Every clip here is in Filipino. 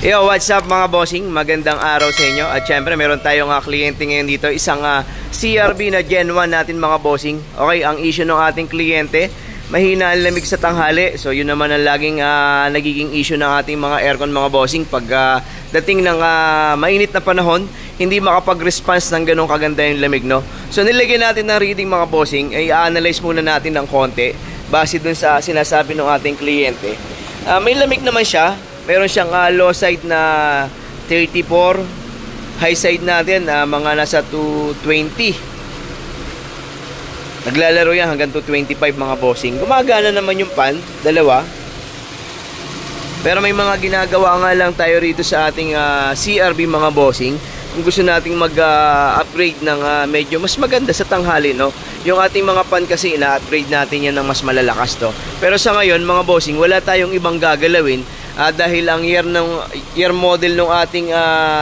Yo, what's up mga bossing? Magandang araw sa inyo. At syempre meron tayong kliyente ngayon dito, isang CRV na Gen 1 natin mga bossing. Okay, ang issue ng ating kliyente, mahina ang lamig sa tanghali. So yun naman ang laging nagiging issue ng ating mga aircon mga bossing. Pag dating ng mainit na panahon, hindi makapag-response ng ganong kaganda yung lamig, no? So nilagyan natin ng reading mga bossing, ay i-analyze muna natin ng konti base dun sa sinasabi ng ating kliyente. May lamig naman siya. Meron siyang low side na 34, high side natin mga nasa 220. Naglalaro yan hanggang 225 mga bossing. Gumagana naman yung fan, dalawa. Pero may mga ginagawa nga lang tayo rito sa ating CRV mga bossing. Kung gusto nating mag-upgrade ng medyo mas maganda sa tanghali, no? Yung ating mga fan kasi ina-upgrade natin yan ng mas malalakas to. Pero sa ngayon mga bossing, wala tayong ibang gagalawin. Dahil ang year model ng ating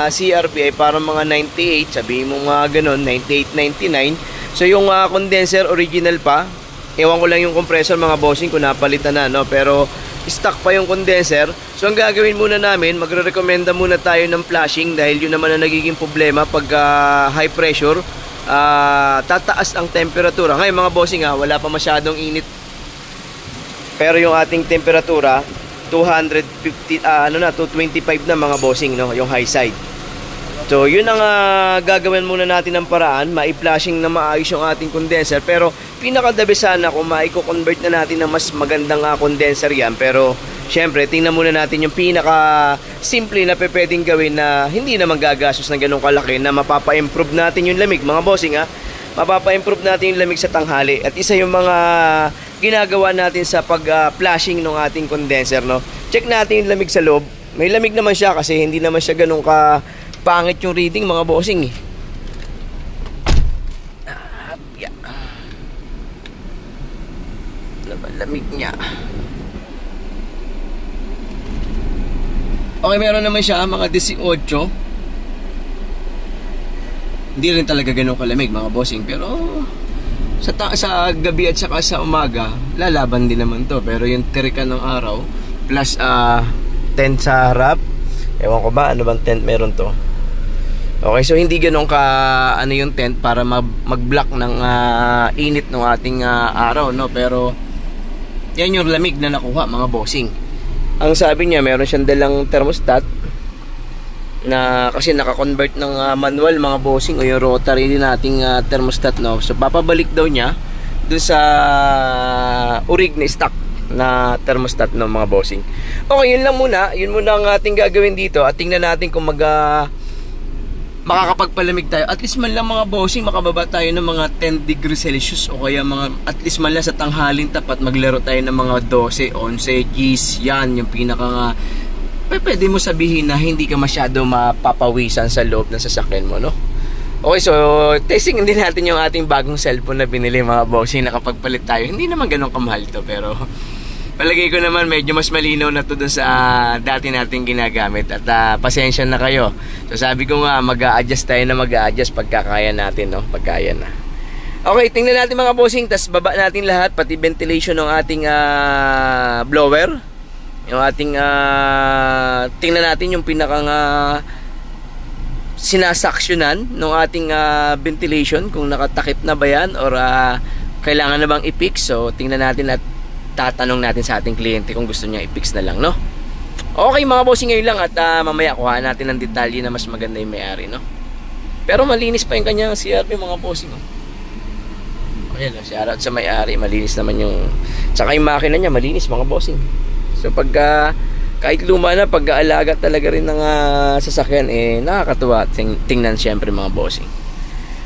CRV ay parang mga 98, sabihin mo mga ganun, 98, 99. So yung condenser original pa, ewan ko lang yung compressor mga bossing kung napalitan na, no? Pero stock pa yung condenser. So ang gagawin muna namin, magre-recommenda muna tayo ng flashing dahil yun naman ang nagiging problema pag high pressure, tataas ang temperatura. Ngayon mga bossing wala pa masyadong init. Pero yung ating temperatura 250 225 na mga bossing, no, yung high side. So yun ang gagawin muna natin ng paraan, mai-flashing na maayos yung ating condenser. Pero pinaka-the best sana kung mai-convert na natin ng mas magandang condenser yan. Pero syempre tingnan muna natin yung pinaka simple na pwedeng gawin na hindi naman gagastos ng ganung kalaki, na mapapa-improve natin yung lamig mga bossing mapapa-improve natin yung lamig sa tanghali. At isa yung mga ginagawa natin sa pag-flashing ng ating condenser, no? Check natin yung lamig sa loob. May lamig naman siya kasi hindi naman siya ganun ka pangit yung reading mga bossing lamig niya. Okay, meron naman siya mga 18. Hindi rin talaga ganun kalamig mga bossing, pero sa gabi at saka sa umaga lalaban din naman to. Pero yung tirikan ng araw plus tent sa harap, ewan ko ba ano bang tent meron to. Okay, so hindi ganun ka yung tent para mag-block ng init ng ating araw, no? Pero yan yung lamig na nakuha mga bossing. Ang sabi niya meron siyang dalang thermostat na kasi naka-convert ng manual mga bossing, o yung rotary din nating thermostat, no? So papabalik daw niya dun sa orig na stock na thermostat, no mga bossing. Okay, yun lang muna. Yun muna ang ating gagawin dito. At tingnan natin kung makakapagpalamig tayo. At least man lang mga bossing, makababa tayo ng mga 10 degrees Celsius, o kaya at least man lang sa tanghaling tapat maglaro tayo ng mga 12, 11 Gs. Yan yung pinaka pwede mo sabihin na hindi ka masyado mapapawisan sa loob ng sasakyan mo, no? Okay, so testing din natin yung ating bagong cellphone na binili mga bossing. Nakapagpalit tayo. Hindi naman ganun kamahal to, pero palagay ko naman medyo mas malinaw na to dun sa dati nating ginagamit. At pasensya na kayo. So sabi ko nga, mag-a-adjust tayo na mag-a-adjust pagkakaya natin, no? Pagkaya na. Okay, tingnan natin mga bossing. Tas baba natin lahat, pati ventilation ng ating blower. Yung ating tingnan natin yung pinakang sinasaksyonan ng ating ventilation, kung nakatakip na ba yan or kailangan na bang i-fix. So tingnan natin at tatanong natin sa ating kliyente kung gusto niya i-fix na lang, no? Okay mga bossing, ngayon lang. At mamaya kuha natin ng detalye na mas maganda yung may-ari, no? Pero malinis pa yung kanyang CRV mga bossing, no? Ayan, shoutout sa may-ari. Malinis naman yung, tsaka yung makina niya malinis mga bossing. So pagka kahit luma na, pag-aalaga talaga rin ng sasakyan, nakakatuwa tingnan syempre mga bossing.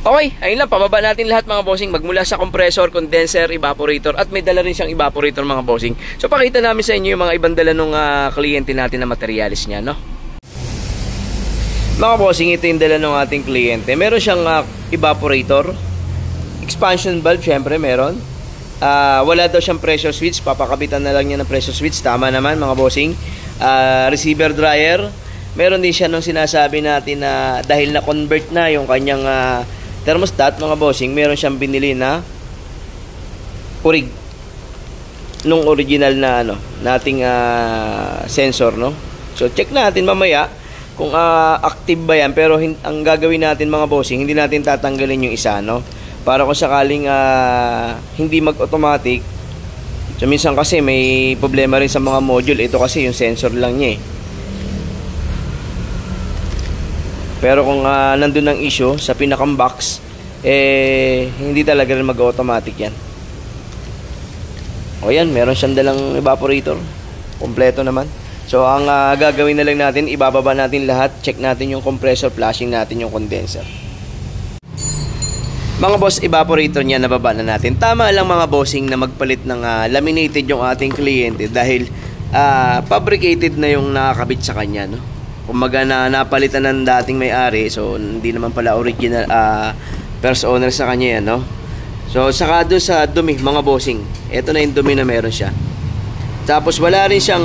Okay, ayun lang, pababa natin lahat mga bossing, magmula sa compressor, condenser, evaporator, at may dala rin siyang evaporator mga bossing. So pakita namin sa inyo yung mga ibang dala ng kliyente natin na materialis niya, no? Mga bossing, ito yung dala ng ating kliyente. Meron siyang evaporator, expansion valve, syempre meron. Wala daw siyang pressure switch, papakabitan na lang niya ng pressure switch. Tama naman mga bossing. Receiver dryer, meron din siya nung sinasabi natin na dahil na convert na yung kanyang thermostat mga bossing, meron siyang binili na orig nung original na nating sensor, no? So check natin mamaya kung active ba yan, pero ang gagawin natin mga bossing, hindi natin tatanggalin yung isa, no? Para kung sakaling hindi mag-automatic. So minsan kasi may problema rin sa mga module. Ito kasi yung sensor lang niya eh. Pero kung nandun ang issue sa pinakang box, hindi talaga rin mag-automatic yan. O yan, meron siyang dalang evaporator. Kompleto naman. So ang gagawin na lang natin, ibababa natin lahat, check natin yung compressor, flushing natin yung condenser. Mga boss, evaporator niya nababa na natin. Tama lang mga bossing na magpalit ng laminated yung ating kliyente dahil fabricated na yung nakakabit sa kanya, no? Kumaga napalitan ng dating may-ari, so hindi naman pala original first owner sa kanya yan, no? So saka doon sa dumi mga bossing, ito na yung dumi na meron siya. Tapos wala rin siyang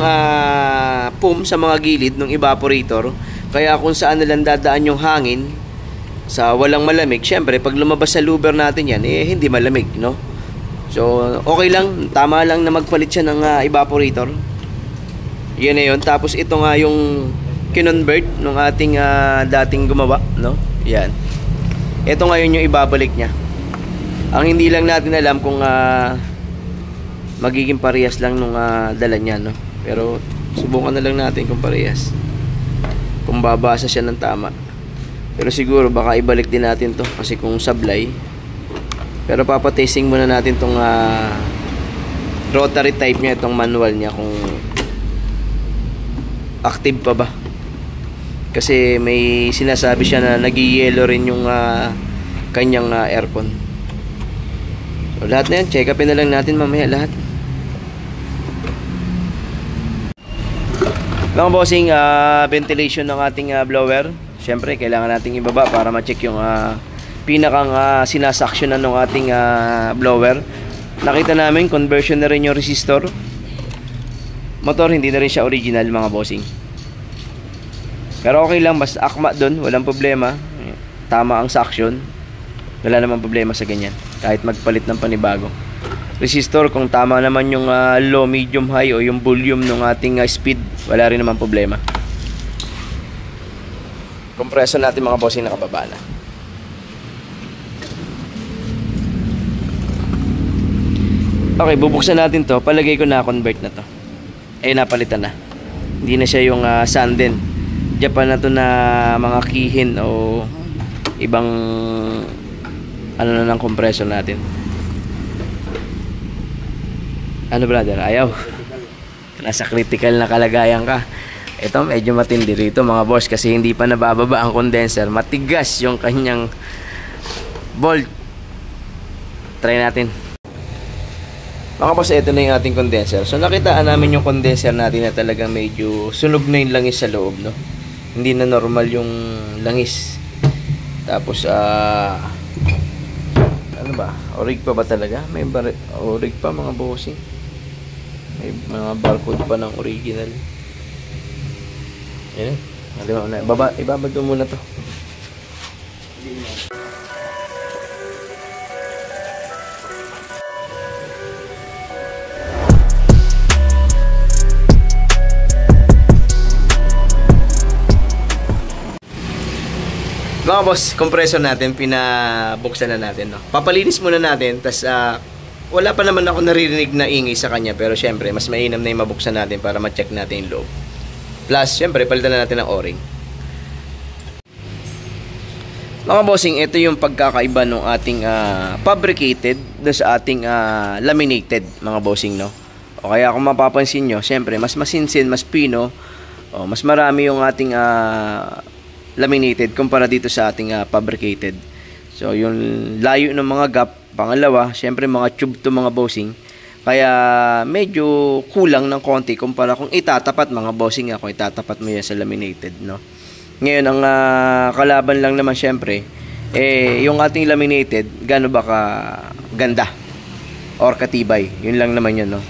foam sa mga gilid ng evaporator. Kaya kung saan nalang dadaan yung hangin sa walang malamig, syempre pag lumabas sa louver natin yan, hindi malamig, no? So okay lang, tama lang na magpalit siya ng evaporator. Yan na yun. Tapos ito nga yung kinonvert ng ating dating gumawa, no? Yan. Ito ngayon yung ibabalik niya. Ang hindi lang natin alam kung magiging parehas lang nung dala niya, no? Pero subukan na lang natin kung parehas, kung babasa siya ng tama. Pero siguro baka ibalik din natin to kasi kung sablay. Pero papatesting muna natin tong rotary type niya, itong manual niya, kung active pa ba. Kasi may sinasabi siya na nag-yellow rin yung kanyang aircon. So lahat na yan, check upin na lang natin mamaya lahat. Mga bossing, ventilation ng ating blower. Siyempre, kailangan nating ibaba para ma-check yung pinakang sinasaksyonan ng ating blower. Nakita namin, conversion na rin yung resistor. Motor, hindi na rin siya original mga bossing. Pero okay lang, basta akma doon, walang problema. Tama ang suction. Wala namang problema sa ganyan. Kahit magpalit ng panibago. Resistor, kung tama naman yung low, medium, high o yung volume ng ating speed, wala rin naman problema. Compressor natin mga bossing nakababa na. Okay, bubuksan natin to. Palagay ko na convert na to. Napalitan na. Hindi na siya yung Sanden. Japan na to na mga kihin o ibang ano na ng compressor natin. Ano brother, ayaw. Nasa critical na kalagayan ka. Ito medyo matindi rito mga boss kasi hindi pa nabababa ang condenser. Matigas yung kanyang bolt. Try natin. Mga boss, ito na yung ating condenser. So nakitaan namin yung condenser natin na talagang medyo sunog na yung langis sa loob, no? Hindi na normal yung langis. Tapos ano ba? Orig pa ba talaga? May orig pa mga bossing. May mga barcode pa ng original. Ayan. Ibabad mo muna to. Mga boss, compressor natin, pinabuksan na natin, no? Papalinis muna natin, tas wala pa naman ako naririnig na ingay sa kanya, pero syempre, mas mainam na yung mabuksan natin para ma-check natin yung loob. Plus, syempre, palitan na natin ang o-ring. Mga bossing, ito yung pagkakaiba ng ating fabricated doon sa ating laminated, mga bossing, no? O kaya kung mapapansin nyo, syempre, mas masinsin, mas pino, mas marami yung ating laminated kumpara dito sa ating fabricated. So yung layo ng mga gap, pangalawa, syempre mga tube to mga bossing, kaya medyo kulang ng konti kumpara kung itatapat mga bossing, kung itatapat mo yan sa laminated, no? Ngayon ang kalaban lang naman syempre yung ating laminated gaano ba ka ganda or katibay, yun lang naman yun, no?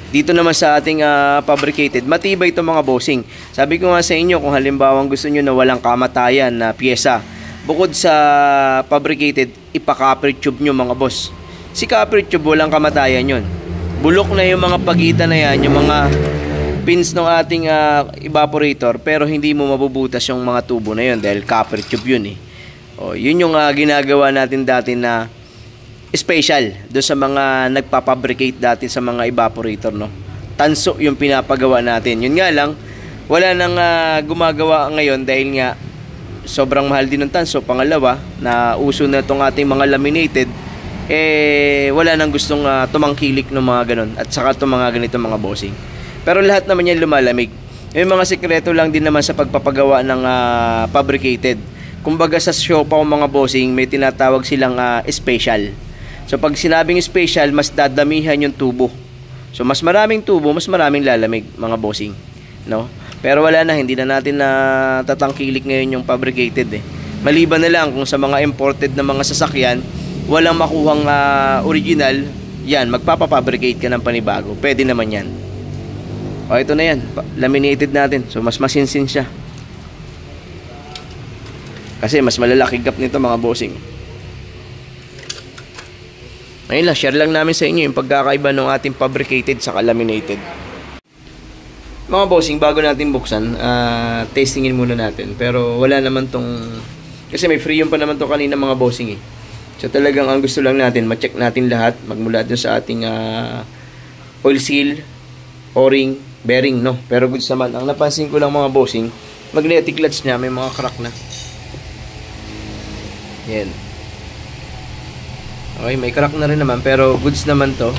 Dito naman sa ating fabricated, matibay ito mga bossing. Sabi ko nga sa inyo, kung halimbawa gusto nyo na walang kamatayan na pyesa, bukod sa fabricated, ipa-copper tube nyo mga boss. Si copper tube, walang kamatayan yun. Bulok na yung mga pagitan na yan, yung mga pins ng ating evaporator, pero hindi mo mabubutas yung mga tubo na yun dahil copper tube yun eh. O, yun yung ginagawa natin dati na special do sa mga nagpapabricate dati sa mga evaporator, no. Tanso yung pinapagawa natin. Yun nga lang, wala nang gumagawa ngayon dahil nga sobrang mahal din ng tanso. Pangalawa, na uso na itong ating mga laminated, wala nang gustong tumangkilik ng mga ganon at saka itong mga ganito mga bossing. Pero lahat naman yan lumalamig. May mga sikreto lang din naman sa pagpapagawa ng fabricated. Kumbaga sa siopaw mga bossing, may tinatawag silang special. So pag sinabing special, mas dadamihan yung tubo. So mas maraming tubo, mas maraming lalamig mga bossing, no? Pero wala na, hindi na natin tatangkilik ngayon yung fabricated eh. Maliban na lang kung sa mga imported na mga sasakyan, walang makuhang original, yan, magpapafabricate ka ng panibago. Pwede naman yan. O ito na yan, laminated natin. So mas masinsin siya. Kasi mas malalaki gap nito mga bossing. Ayun lang, share lang namin sa inyo yung pagkakaiba ng ating fabricated sa laminated. Mga bossing, bago natin buksan, testingin muna natin. Pero wala naman tong, kasi may free yung pa naman to kanina mga bossing eh. So talagang ang gusto lang natin, ma-check natin lahat, magmula dun sa ating oil seal, o-ring, bearing, no. Pero goods naman. Ang napansin ko lang mga bossing, magnetic clutch niya, may mga crack na. Yan. Okay, may crack na rin naman, pero goods naman to.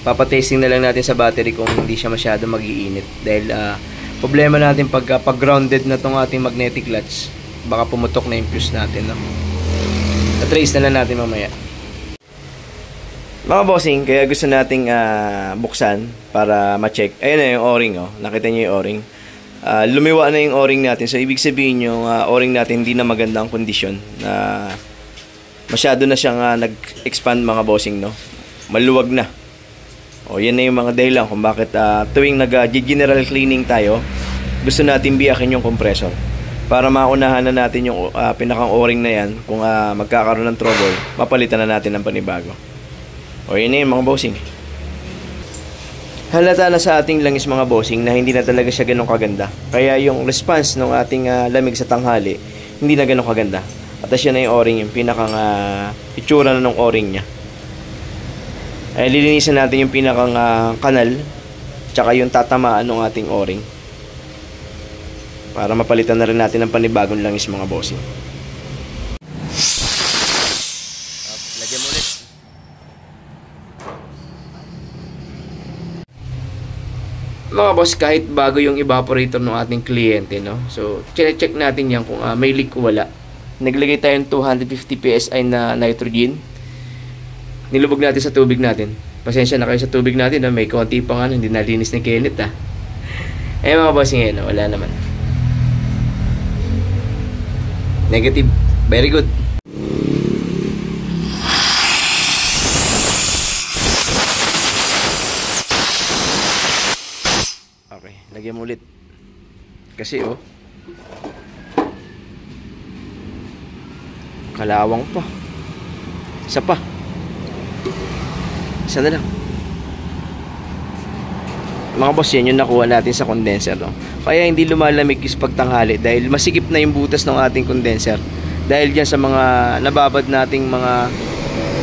Papatesting na lang natin sa battery kung hindi siya masyado mag-iinit. Dahil problema natin pag grounded na tong ating magnetic clutch, baka pumutok na yung fuse natin, no? Trace na lang natin mamaya. Mga bossing, kaya gusto nating buksan para ma-check. Ayun na yung o-ring, oh. Nakita niyo yung o-ring. Lumiwa na yung o-ring natin. So ibig sabihin yung o-ring natin hindi na magandang kondisyon. Masyado na siyang nag-expand mga bossing, no? Maluwag na. O yan na yung mga dahilan kung bakit tuwing nag-general cleaning tayo, gusto natin biyakin yung compressor para maunahan na natin yung pinakang o-ring na yan. Kung magkakaroon ng trouble, mapalitan na natin ng panibago. O yan na yung mga bossing. Halata na sa ating langis mga bossing na hindi na talaga siya ganun kaganda. Kaya yung response ng ating lamig sa tanghali, hindi na ganun kaganda. At siya na yung o-ring, yung pinakang itsura na ng o-ring niya. Ay lilinisan natin yung pinakang kanal, tsaka yung tatamaan ng ating o-ring, para mapalitan na rin natin ng panibagong langis mga bossing. Lagyan mo ulit. Mga boss, kahit bago yung evaporator ng ating kliyente, no? So, check natin yan kung may leak o wala. Naglagay tayo ng 250 PSI na nitrogen. Nilubog natin sa tubig natin. Pasensya na kayo sa tubig natin, no? May konti pang hindi nalinis ni Kenneth, mga bossing ngayon, wala naman. Negative. Very good. Okay, lagyan mo ulit. Kasi kalawang pa. Isa pa. Isa na lang. Mga boss, yan yung nakuha natin sa condenser, no? Kaya hindi lumalamig is pagtanghali dahil masikip na yung butas ng ating condenser. Dahil dyan sa mga nababad nating mga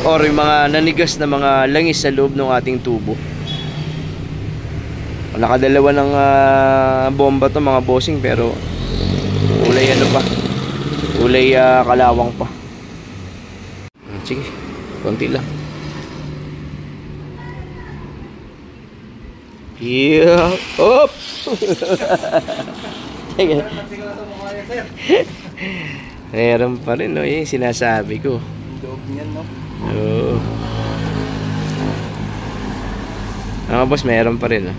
or yung mga nanigas na mga langis sa loob ng ating tubo. Nakadalawa ng bomba to mga bossing, pero kulay pa. Kulay kalawang pa. Sige, konti lang. Yeah. Op. Meron pa rin, no? Yung sinasabi ko. Loob niyan, no? Oo. Mga boss, meron pa rin, no?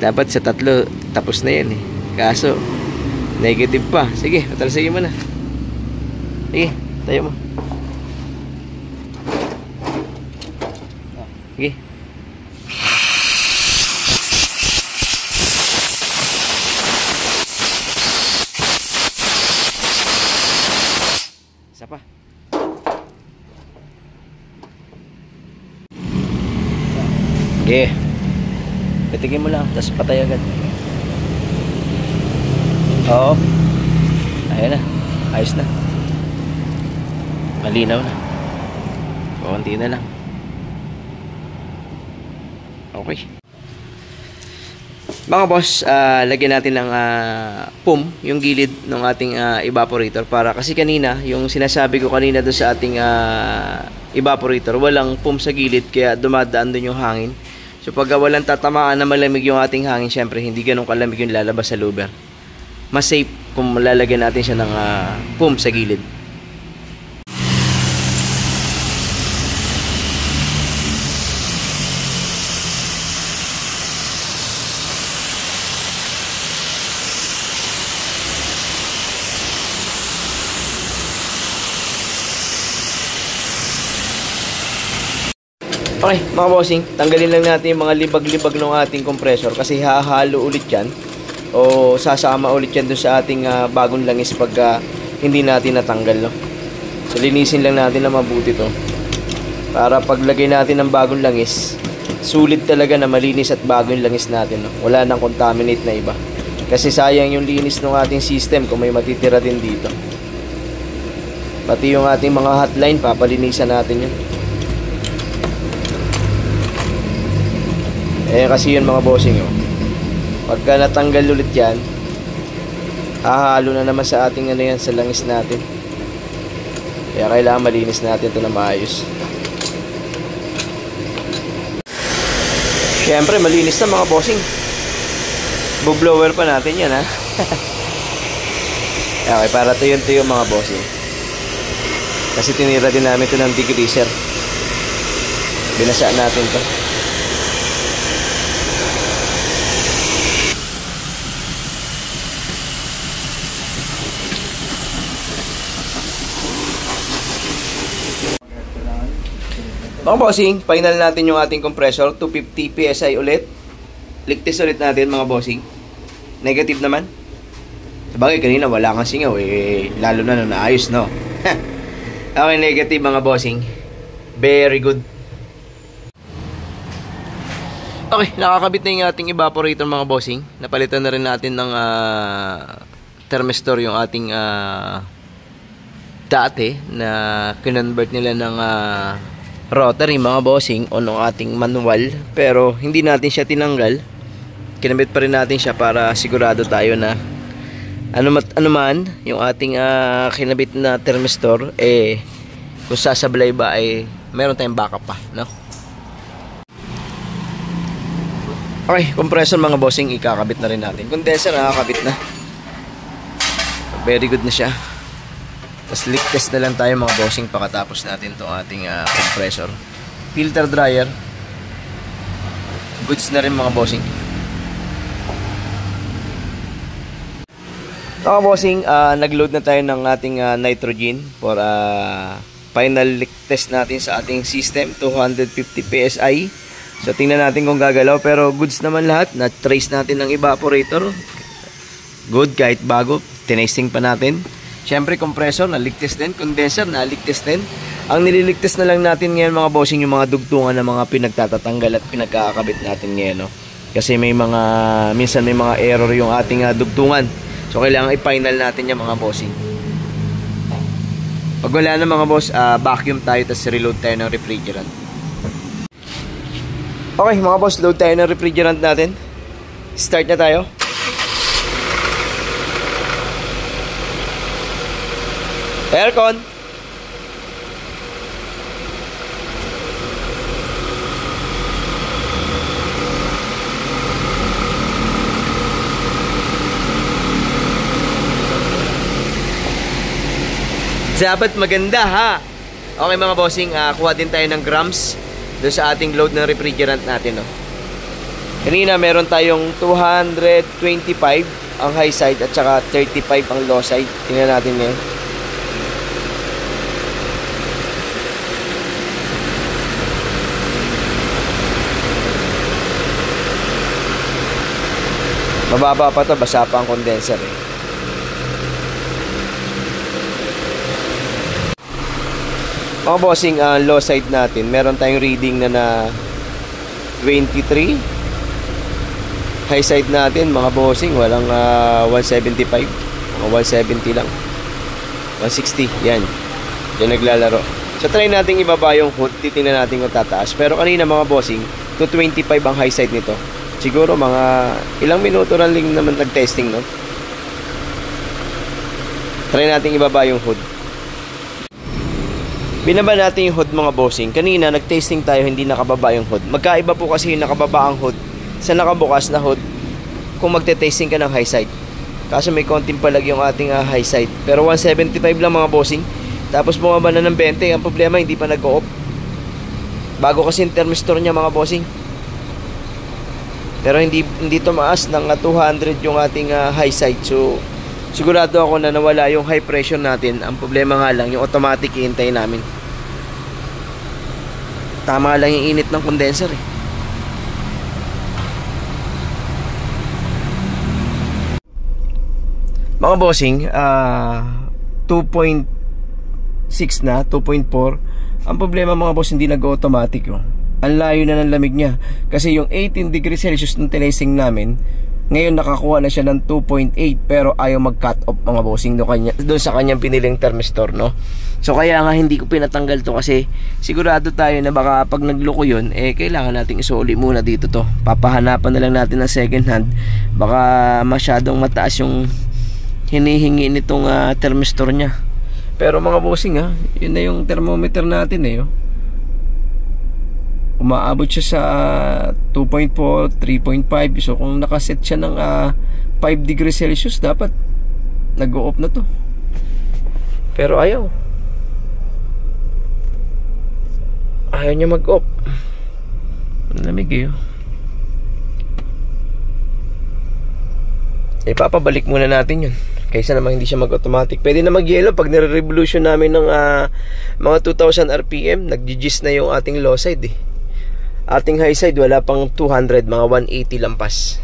Dapat sa 3 tapos na yan, kaso negative pa. Sige, patalsagin mo na. Sige, tayo mo. Sige. Isa pa. Yeah. Pitigin mo lang, tapos patay agad. Oo. Ayan na. Ayos na. Malinaw na. Konti na lang. Okay. Mga boss, lagyan natin ng PUM yung gilid ng ating evaporator para kasi kanina, yung sinasabi ko kanina doon sa ating evaporator, walang PUM sa gilid kaya dumadaan doon yung hangin. So pag walang tatamaan na malamig yung ating hangin, syempre hindi ganun kalamig yung lalabas sa louver. Mas safe kung lalagyan natin siya ng PUM sa gilid. Okay, mga bossing, tanggalin lang natin yung mga libag-libag ng ating compressor kasi hahalo ulit yan o sasama ulit yan doon sa ating bagong langis pag hindi natin natanggal, no? So linisin lang natin na mabuti to para paglagay natin ng bagong langis, sulit talaga na malinis at bagong langis natin, no? Wala nang contaminate na iba kasi sayang yung linis ng ating system kung may matitira din dito. Pati yung ating mga hotline, papalinisan natin yun. Kasi yun mga bossing, oh. Pagka natanggal ulit yan, hahalo na naman sa ating yan, sa langis natin. Kaya kailangan malinis natin ito na maayos. Siyempre malinis na mga bossing. Bublower pa natin yan, ha. Okay, para tuyo-tuyo mga bossing. Kasi tinira din namin ito ng degreaser. Binasa natin ito. Mga bossing, final natin yung ating compressor, 250 PSI ulit. Ligtis ulit natin mga bossing. Negative naman. Sabagay kanina wala kang singaw lalo na nung naayos, no? Okay, negative mga bossing. Very good. Okay, nakakabit na yung ating evaporator mga bossing. Napalitan na rin natin ng thermistor yung ating dati na kinonvert nila ng rotary mga bossing o ng ating manual, pero hindi natin siya tinanggal. Kinabit pa rin natin siya para sigurado tayo na ano man yung ating kinabit na thermistor kung sasablay ba meron tayong backup pa, no? Okay, compressor mga bossing ikakabit na rin natin. Condenser nakakabit na. Very good na siya. Tapos leak test na lang tayo mga bossing pagkatapos natin itong ating compressor. Filter dryer goods na rin mga bossing. Mga bossing, nag-load na tayo ng ating nitrogen for final leak test natin sa ating system, 250 PSI. So tingnan natin kung gagalaw, pero goods naman lahat. Na-trace natin ng evaporator. Good kahit bago. Tinasting pa natin. Siyempre, compressor, na-leak-test din. Condenser, na-leak-test din. Ang nililigtest na lang natin ngayon, mga bossing, yung mga dugtungan na mga pinagtatatanggal at pinagkakabit natin ngayon, no? Kasi minsan may mga error yung ating dugtungan. So, kailangan i-final natin yung mga bossing. Pag wala na mga boss, vacuum tayo, tapos reload tayo ng refrigerant. Okay, mga boss, load tayo ng refrigerant natin. Start na tayo. Aircon. Dapat maganda, ha. Okay mga bossing, kuha din tayo ng grams doon sa ating load ng refrigerant natin, no. Kanina meron tayong 225 ang high side at saka 35 ang low side. Tingnan natin ngayon. Mababa pa to, basa pa ang condenser Mga bossing, low side natin, meron tayong reading na 23. High side natin mga bossing, walang 175, mga 170 lang, 160, yan naglalaro. So try natin ibaba yung hood, titingnan natin kung tataas. Pero kanina mga bossing, 225 ang high side nito. Siguro mga ilang minuto lang naman nag-testing, no? Try natin ibaba yung hood. Binaba natin yung hood mga bossing. Kanina nag-testing tayo, hindi nakababa yung hood. Magkaiba po kasi yung nakababa ang hood sa nakabukas na hood kung magte-testing ka ng high side. Kaso may konting palag yung ating high side. Pero 175 lang mga bossing. Tapos bumaba na ng 20. Ang problema hindi pa nag-o-off. Bago kasi yung thermistor niya mga bossing. Pero hindi tumaas ng 200 yung ating high side. So sigurado ako na nawala yung high pressure natin. Ang problema nga lang yung automatic iintay namin. Tama lang yung init ng condenser eh. Mga bossing, 2.6 na, 2.4. Ang problema mga boss, hindi nag-automatic oh. Ang layo na ng lamig niya. Kasi yung 18 degrees Celsius ng tinesting namin, ngayon nakakuha na siya ng 2.8, pero ayaw mag-cut off mga bossing doon sa kanyang piniling thermistor, no? So kaya nga hindi ko pinatanggal to kasi sigurado tayo na baka pag nagloko yun, kailangan nating isuli muna dito to. Papahanapan na lang natin ng second hand. Baka masyadong mataas yung hinihingi nitong thermistor niya. Pero mga bossing yun na yung thermometer natin oh. Umaabot siya sa 2.4, 3.5. So kung nakaset siya ng 5 degrees Celsius, dapat nag-o-off na to. Pero ayaw niya mag-off. Lamig ipapabalik muna natin yun kaysa naman hindi siya mag-automatic. Pwede na mag-yellow pag nire-revolution namin ng mga 2000 RPM. Nag-gis na yung ating low side Ating high side wala pang 200, mga 180 lampas.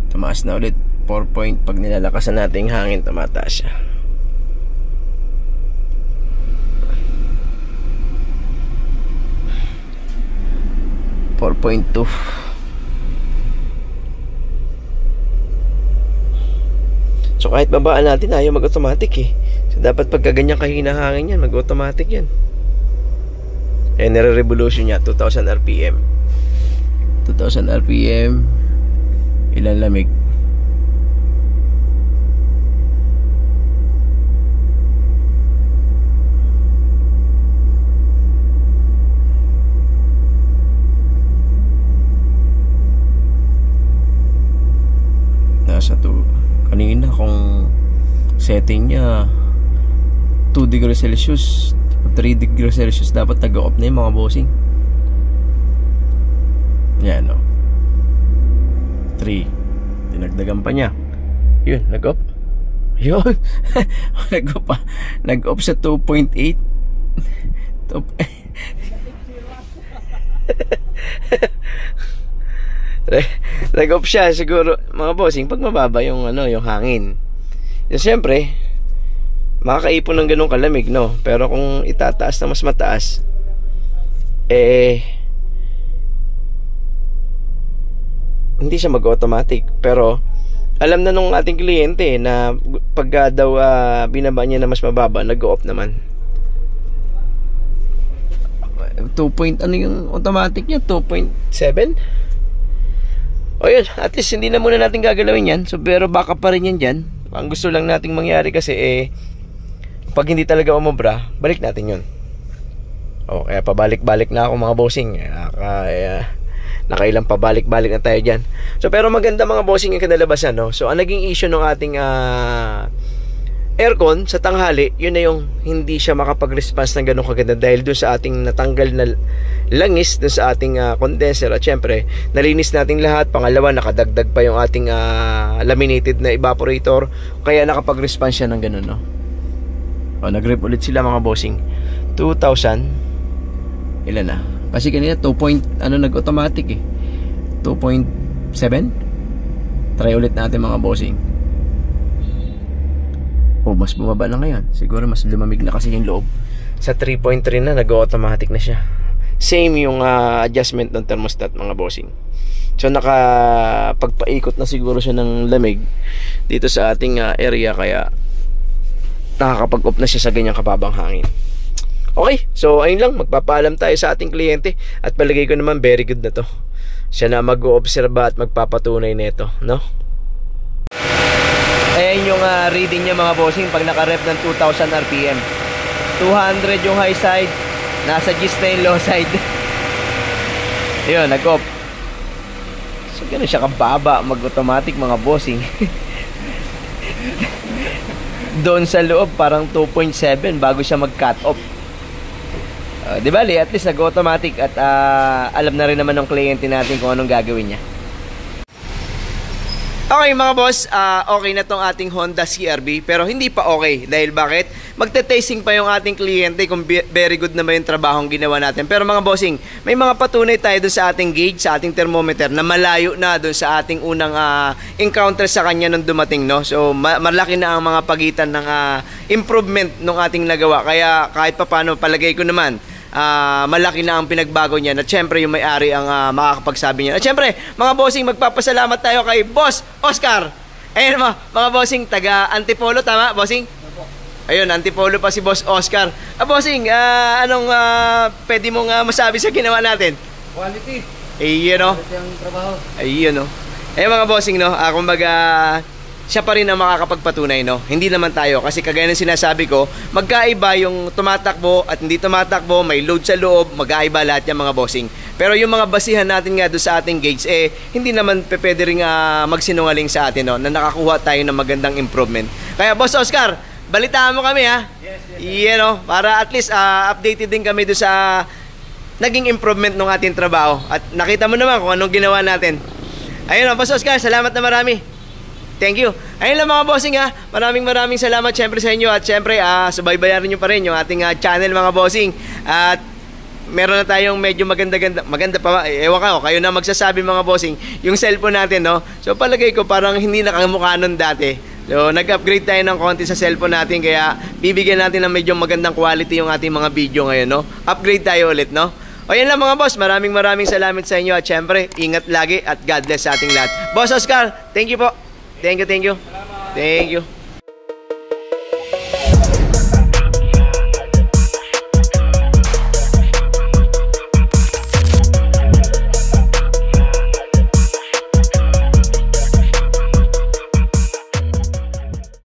Tumaas na ulit 4 point. Pag nilalakasan natin yung hangin, tumataas siya. .2. So kahit babaan natin, ayaw mag-automatic So dapat pagka ganyan kahina hangin yan, mag-automatic yan. Nire-revolution niya 2000 RPM. 2000 RPM. Ilan lamig? Nasa to. Kanina kung setting niya 2 degrees Celsius, 3 degrees Celsius, dapat nag-off na yung mga bossing. Yan 3. Dinagdagan pa niya. Yun, nag-off. Yun. Nag-off pa. Nag-off sa 2.8. Nag-off siya siguro mga bossing pag mababa yung yung hangin. Siyempre makakaipon ng ganong kalamig, no? Pero kung itataas na mas mataas, hindi siya mag-automatic. Pero alam na nung ating kliyente na pagka daw binaba niya na mas mababa, nag-off naman. 2 point yung automatic niya? 2.7? O yun, at least hindi na muna natin gagalawin yan. So pero baka pa rin yan dyan. Ang gusto lang nating mangyari kasi pag hindi talaga umubra, balik natin yun. O kaya pabalik-balik na ako mga bossing. Nakailang pabalik-balik na tayo dyan. So pero maganda mga bossing yung kinalabasan, no? So ang naging issue ng ating aircon sa tanghali, yun na yung hindi siya makapag-response ng ganun kaganda dahil dun sa ating natanggal na langis dun sa ating condenser. At syempre nalinis natin lahat. Pangalawa, nakadagdag pa yung ating laminated na evaporator, kaya nakapag-response siya ng ganun, no? O nag-rip ulit sila mga bossing. 2000 ilan na? Kasi kanina 2 point nag-automatic 2.7. Try ulit natin mga bossing. Mas bumaba na ngayon. Siguro mas lumamig na kasi yung loob. Sa 3.3 na, nag-automatic na siya. Same yung adjustment ng thermostat, mga bossing. So nakapagpaikot na siguro siya ng lamig dito sa ating area, kaya nakakapag-off na siya sa ganyang kababang hangin. Okay, so ayun lang, magpapaalam tayo sa ating kliyente at palagay ko naman very good na to. Siya na mag-oobserba at magpapatunay nito, no? Ayan yung reading niya, mga bossing, pag naka-rep ng 2000 RPM. 200 yung high side, nasa gis na yung low side. Yun, nag-off. So ganun siya kababa mag-automatic, mga bossing. Doon sa loob parang 2.7 bago siya mag-cut off. Di ba, at least nag-automatic at alam na rin naman ng kliyente natin kung anong gagawin niya. Okay mga boss, okay na tong ating Honda CR-V, pero hindi pa okay. Dahil bakit? Magte-tasting pa yung ating kliyente kung very good na ba yung trabahong ginawa natin. Pero mga bossing, may mga patunay tayo doon sa ating gauge, sa ating thermometer na malayo na doon sa ating unang encounter sa kanya nung dumating, no? So malaki na ang mga pagitan ng improvement nung ating nagawa. Kaya kahit pa paano, palagay ko naman, malaki na ang pinagbago niya, na syempre yung may-ari ang makakapagsabi niya. At syempre mga bossing, magpapasalamat tayo kay Boss Oscar. Ayun mga bossing, taga Antipolo, tama bossing? Ayun, Antipolo pa si Boss Oscar. Bossing, anong pwede mong masabi sa ginawa natin? Quality. Ayun, no? Quality ang trabaho. Ayun, no? Mga bossing, no? Kumbaga, siya pa rin ang makakapagpatunay, no? Hindi naman tayo. Kasi kagaya ng sinasabi ko, magkaiba yung tumatakbo at hindi tumatakbo, may load sa loob, magkaiba lahat yung mga bossing. Pero yung mga basihan natin nga doon sa ating gauge, hindi naman pwede rin magsinungaling sa atin, no? Na nakakuha tayo ng magandang improvement. Kaya Boss Oscar, balitaan mo kami, ha? Yes. No? Para at least updated din kami doon sa naging improvement ng ating trabaho. At nakita mo naman kung anong ginawa natin. Ayun, Boss Oscar, salamat na marami. Thank you. Ayun lang mga bossing, ha. Maraming salamat syempre sa inyo. At syempre, subaybayan nyo pa rin yung ating channel, mga bossing. At meron na tayong medyo maganda pa. Ewan ko, kayo na magsasabi, mga bossing, yung cellphone natin, no? So palagay ko parang hindi nakamukha nun dati. So nag-upgrade tayo ng konti sa cellphone natin, kaya bibigyan natin ng medyo magandang quality yung ating mga video ngayon, no? Upgrade tayo ulit, no? O yan lang mga boss, maraming salamat sa inyo. At syempre, ingat lagi at God bless sa ating lahat. Boss Oscar, thank you po. Thank you. Thank you.